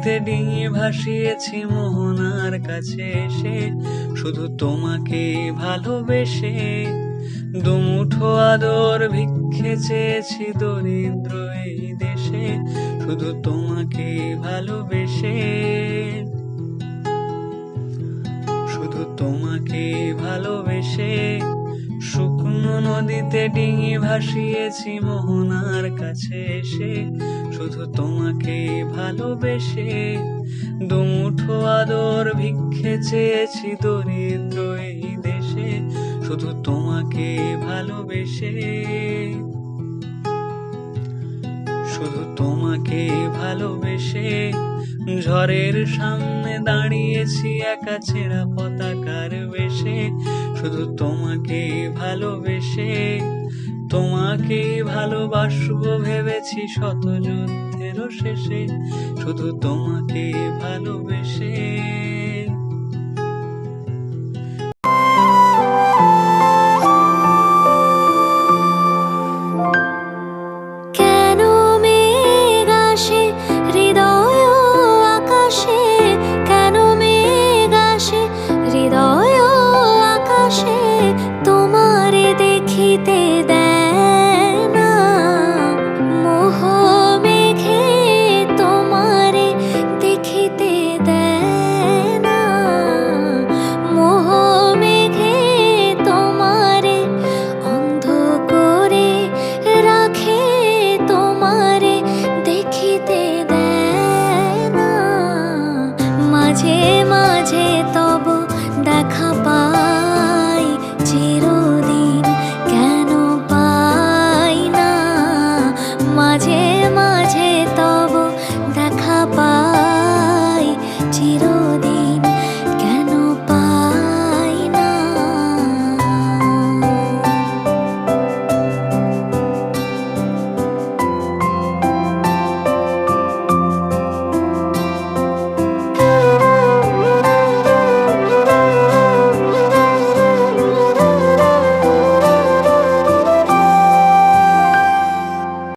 নদীতে ডিঙি ভাসিয়েছি মোহনার কাছে এসে, শুধু তোমাকে ভালোবেসে। দুমুঠো আদর ভিক্ষে চেয়েছি দরিদ্র এই দেশে, শুধু তোমাকে ভালোবেসে। শুধু তোমাকে ভালোবেসে। শুকনো নদীতে ডিঙি ভাসিয়েছি মোহনার কাছে এসে, শুধু তোমাকে ভালোবেসে। দুমুঠো আদর ভিক্ষে চেয়েছি দরিদ্র এই দেশে, শুধু তোমাকে ভালোবেসে। শুধু তোমাকে ভালোবেসে। ঝড়ের সামনে দাঁড়িয়েছি একা ছেঁড়া পতাকার বেশে, শুধু তোমাকে ভালোবেসে। তোমাকে ভালোবাসবো ভেবেছি শত যুদ্ধেরও শেষে, শুধু তোমাকে ভালোবেসে। কেন মেঘ আসে হৃদয় আকাশে, কেন মেঘ আসে হৃদয় আকাশে, তোমারে দেখিতে দেয় না। মোহ মেঘে তোমারে দেখিতে দেয় না। মোহ মেঘে তোমারে অন্ধ করে রাখে, তোমারে দেখিতে দেয় না। মাঝে মাঝে